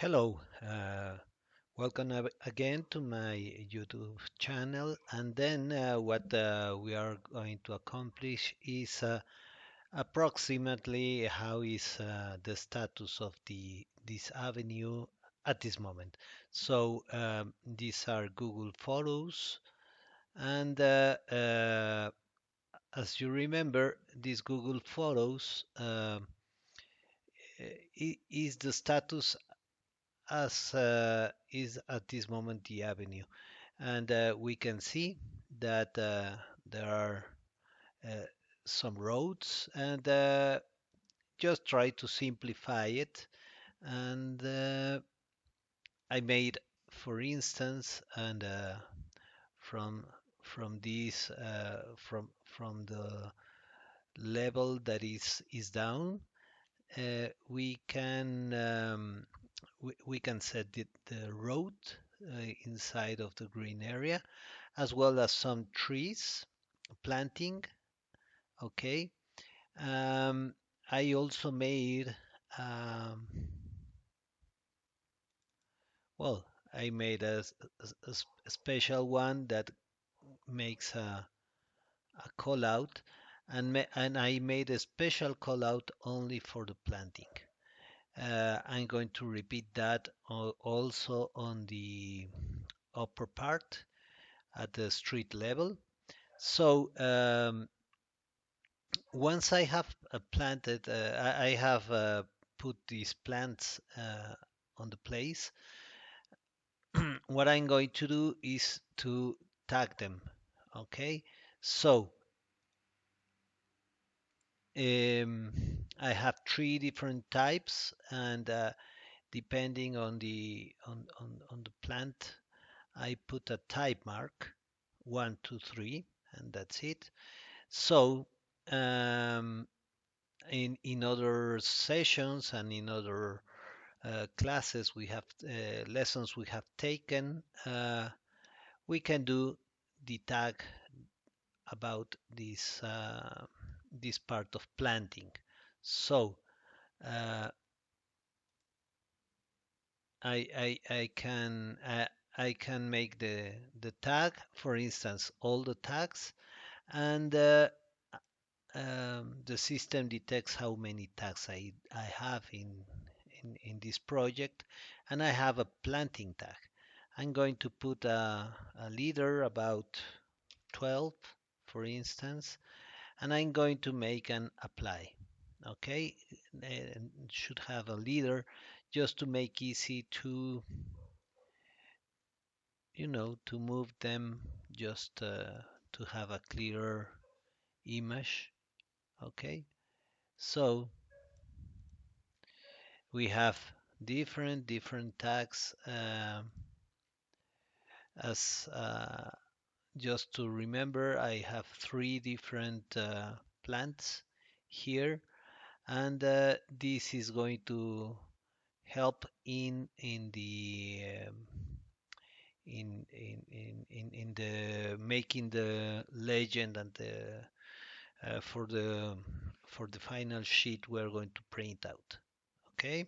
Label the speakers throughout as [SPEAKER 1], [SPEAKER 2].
[SPEAKER 1] Hello, welcome again to my YouTube channel. And then what we are going to accomplish is approximately how is the status of this avenue at this moment. So these are Google Photos, and as you remember, these Google Photos is the status as is at this moment the avenue. And we can see that there are uh, some roads, and just try to simplify it. And I made, for instance, and from from this from the level that is down, we can we can set the road inside of the green area, as well as some trees planting. Okay. um, I also made um, well, I made a special one that makes a call out, and I made a special call out only for the planting. I'm going to repeat that also on the upper part at the street level. So once I have planted, I have put these plants on the place. What I'm going to do is to tag them. Okay, so um, I have three different types, and depending on the plant, I put a type mark, 1, 2, 3, and that's it. So um, in other sessions and in other classes we have lessons we have taken, we can do the tag about this part of planting. So uh, I can make the tag, for instance, all the tags, and the system detects how many tags I have in this project, and I have a planting tag. I'm going to put a leader about 12, for instance, and I'm going to make an apply. Okay, and should have a leader just to make easy to, to move them, just to have a clearer image. Okay, so we have different tags, as just to remember, I have three different plants here, and this is going to help in the in the making the legend, and the for the final sheet we're going to print out. Okay.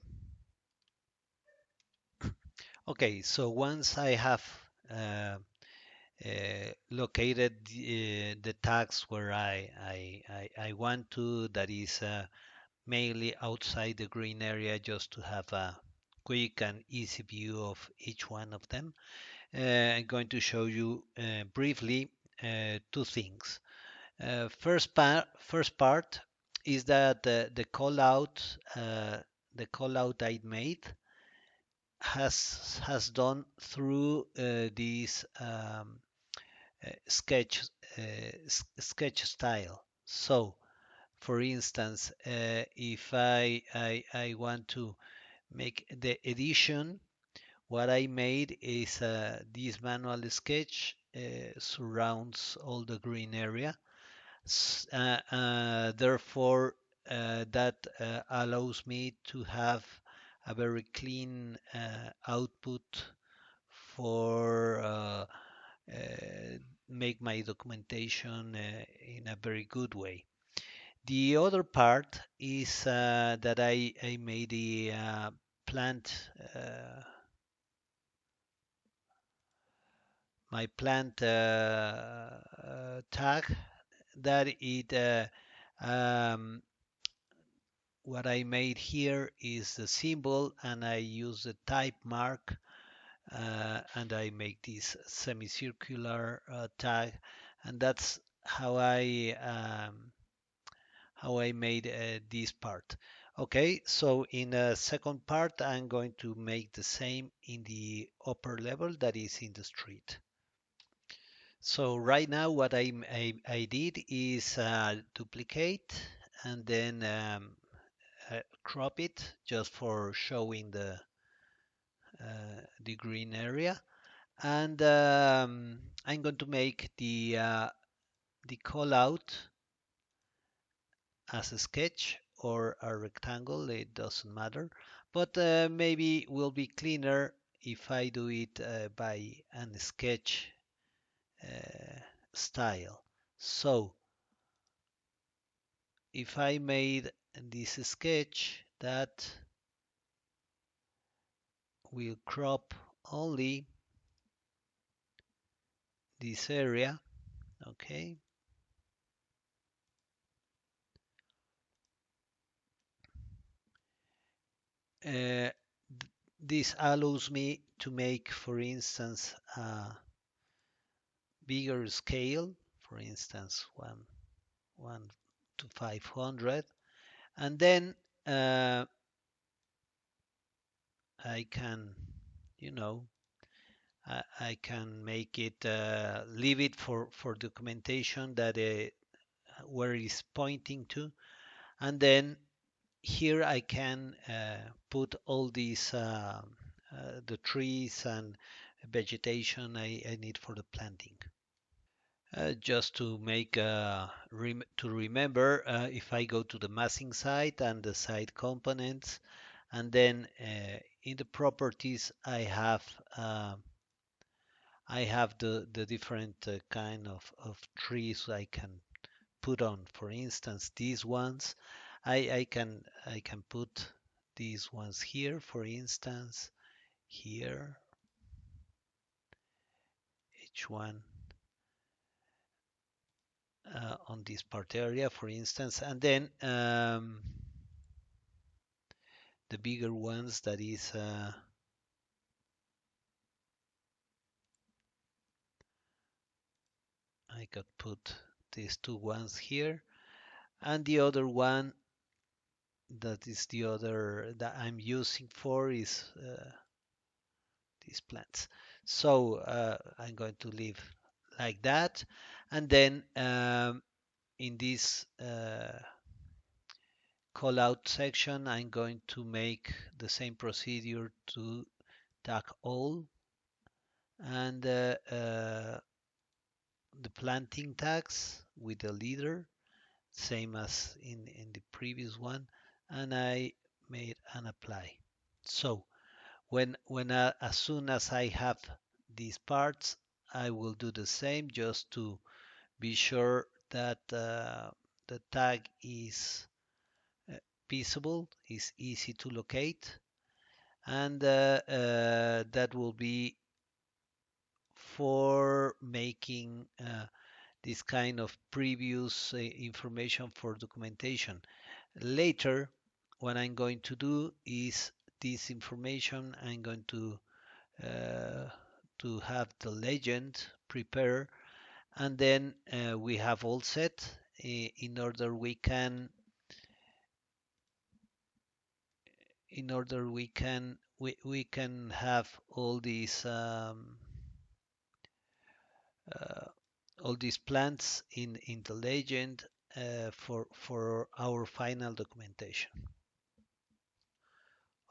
[SPEAKER 1] Okay, so once I have uh, located the tags where I want to, that is mainly outside the green area, just to have a quick and easy view of each one of them. I'm going to show you briefly two things. First part is that the call out I made has done through this sketch sketch style. So, for instance, if I want to make the edition, what I made is this manual sketch surrounds all the green area. Therefore, that allows me to have a very clean output for make my documentation in a very good way. The other part is that I made the plant uh, my plant tag that it um, what I made here is the symbol, and I use the type mark, and I make this semicircular tag, and that's how I made this part. Okay, so in a second part, I'm going to make the same in the upper level, that is in the street. So right now what I did is duplicate and then crop it just for showing the green area. And I'm going to make the call out as a sketch or a rectangle, it doesn't matter. But maybe will be cleaner if I do it by an sketch uh, style. So if I made this sketch that will crop only this area, okay, uh, this allows me to make, for instance, a bigger scale, for instance, 1 to 500, and then I can, you know, I can make it, leave it for documentation that where it's pointing to, and then here I can put all these the trees and vegetation I need for the planting. Just to make to remember, if I go to the massing site and the site components, and then in the properties I have the different kind of trees I can put on. For instance, these ones I can put these ones here, for instance, here, each one on this part area, for instance, and then the bigger ones, that is I could put these two ones here, and the other one, that is the other that I'm using for, is these plants. So I'm going to leave like that, and then in this call out section I'm going to make the same procedure to tag all, and the planting tags with the leader, same as in the previous one, and I made an apply. So when as soon as I have these parts, I will do the same, just to be sure that the tag is uh, visible, is easy to locate, and that will be for making this kind of previous information for documentation. Later, what I'm going to do is this information I'm going uh, to have the legend prepare, and then we have all set in order we can have uh, all these plants in the legend for our final documentation.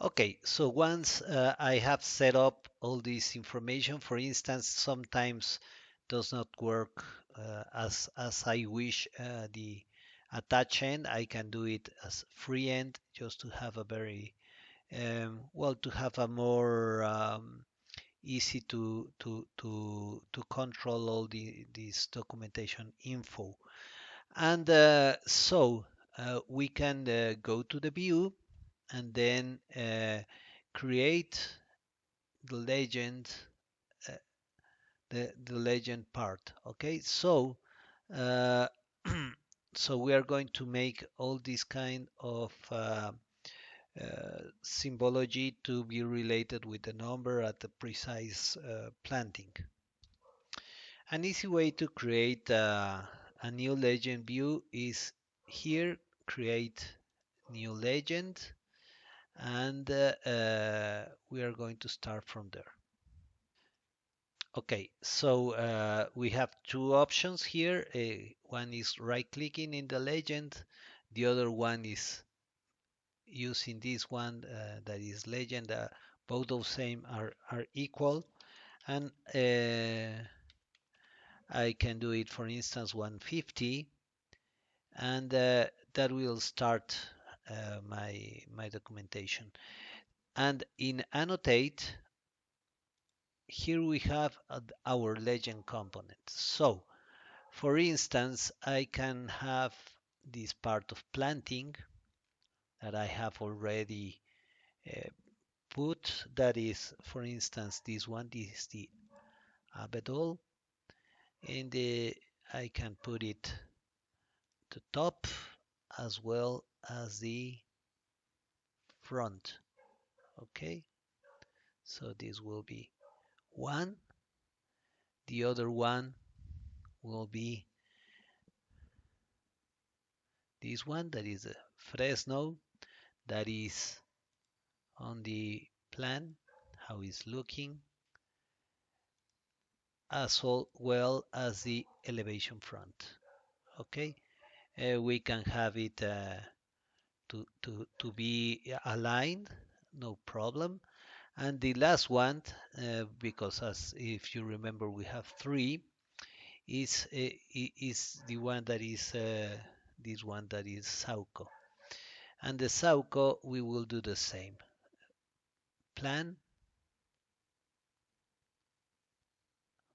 [SPEAKER 1] Okay, so once I have set up all this information, for instance, sometimes does not work as I wish the attach end. I can do it as free end, just to have a very well, to have a more easy to control all this documentation info. And so we can go to the view, and then create the legend, uh, the legend part. Okay, so uh, so we are going to make all this kind of symbology to be related with the number at the precise planting. An easy way to create a new legend view is here, create new legend, and we are going to start from there. Okay, so we have two options here. One is right clicking in the legend, the other one is using this one that is legend. Both of same are equal, and I can do it, for instance, 150, and that will start my documentation. And in annotate, here we have our legend component. So, for instance, I can have this part of planting that I have already uh, put. That is, for instance, this one. This is the abedol, and I can put it the top as well as the front. Okay, so this will be one. The other one will be this one, that is a Fresno, that is on the plan, how it's looking, as well as the elevation front. Okay, we can have it to be aligned, no problem. And the last one, because as if you remember we have three, is the one that is this one that is Sauco. And the Sauco we will do the same. Plan,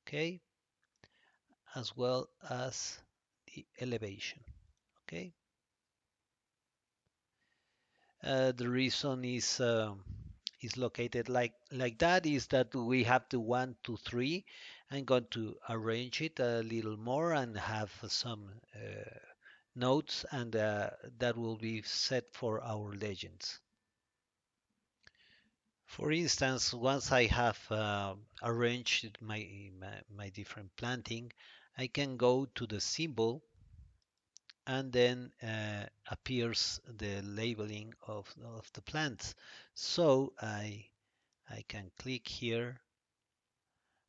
[SPEAKER 1] okay, as well as the elevation, okay. The reason is located like that is that we have the 1, 2, 3. I'm going to arrange it a little more and have some notes, and that will be set for our legends. For instance, once I have arranged my different planting, I can go to the symbol, and then appears the labeling of the plants. So I can click here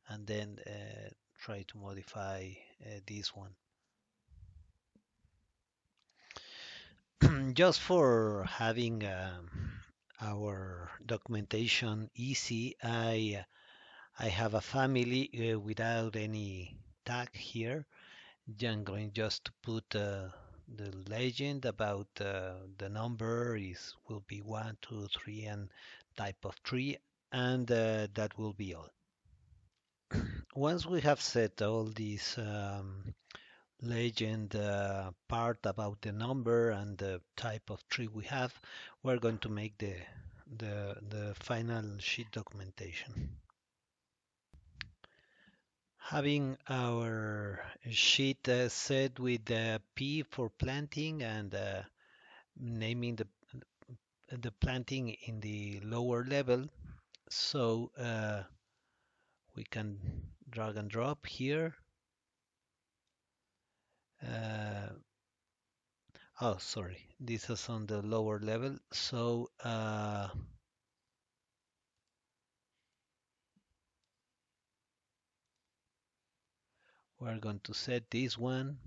[SPEAKER 1] and then try to modify this one. Just for having our documentation easy, I have a family without any tag here. I'm going just to put the legend about the number is will be 1, 2, 3, and type of tree, and that will be all. Once we have set all these legend part about the number and the type of tree we have, we're going to make the final sheet documentation. Having our sheet set with the P for planting and naming the planting in the lower level, so we can drag and drop here. Uh, oh, sorry, this is on the lower level, so we're going to set this one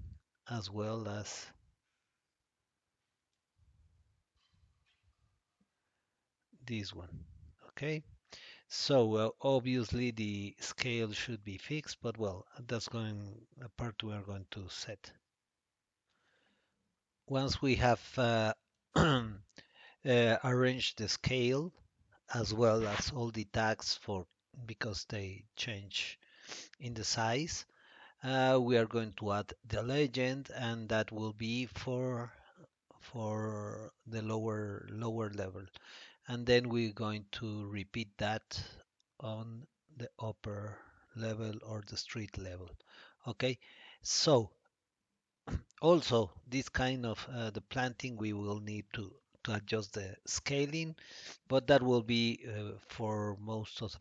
[SPEAKER 1] as well as this one. Okay, so obviously the scale should be fixed, but well, that's going a part we are going to set. Once we have arranged the scale as well as all the tags for because they change in the size, we are going to add the legend, and that will be for the lower level. and then we're going to repeat that on the upper level or the street level. Okay, so also this kind of the planting we will need to adjust the scaling, but that will be for most of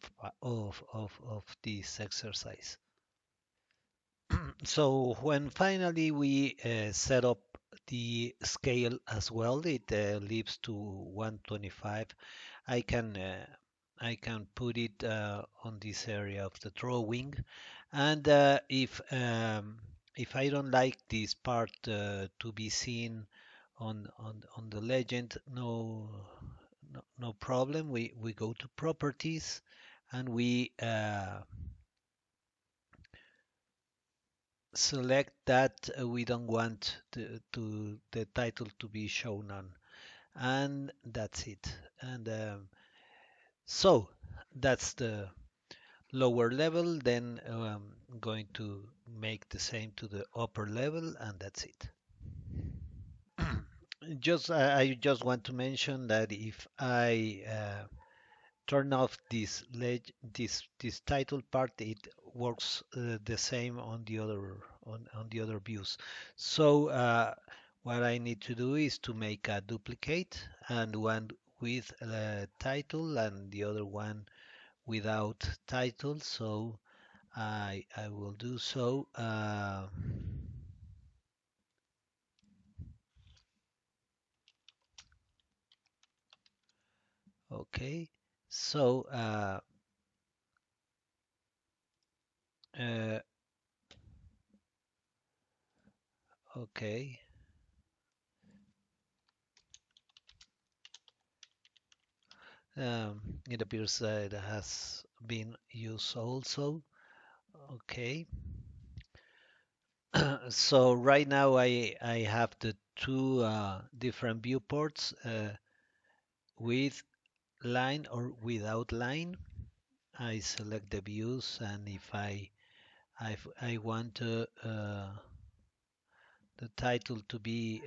[SPEAKER 1] this exercise. So when finally we set up the scale as well, it leaves to 125. I can uh, I can put it on this area of the drawing, and if I don't like this part to be seen on the legend, no problem. We go to properties and we select that we don't want the title to be shown on, and that's it. And so that's the lower level. Then going to make the same to the upper level, and that's it. Just I just want to mention that if I turn off this title part, it works the same on the other views. So what I need to do is to make a duplicate, and one with title and the other one without title. So I will do so. Okay, so uh, okay. It appears that it has been used also. Okay. So right now I have the two different viewports with line or without line. I select the views, and if I want the title to be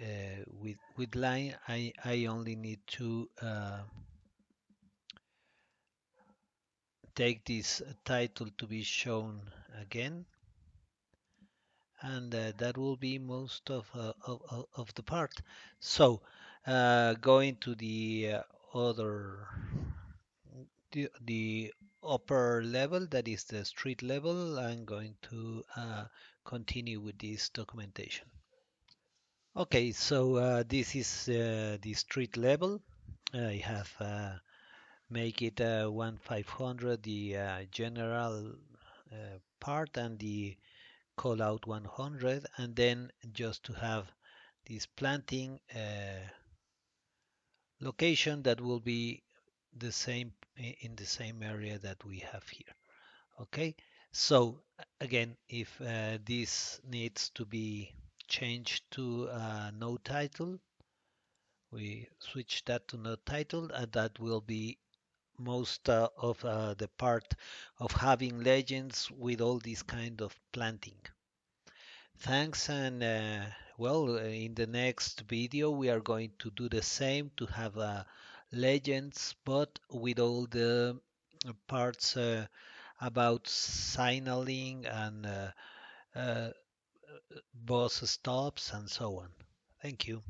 [SPEAKER 1] with line, I only need to take this title to be shown again, and that will be most of the part. So going to other the upper level, that is the street level, I'm going to continue with this documentation. Okay, so this is the street level. I have make it 1500 the general part, and the call out 100, and then just to have this planting location that will be the same in the same area that we have here. Okay, so again, if this needs to be changed to no title, we switch that to no title, and that will be most of the part of having legends with all this kind of planting. Thanks, and well, in the next video we are going to do the same to have legends, but with all the parts about signaling and uh, bus stops and so on. Thank you.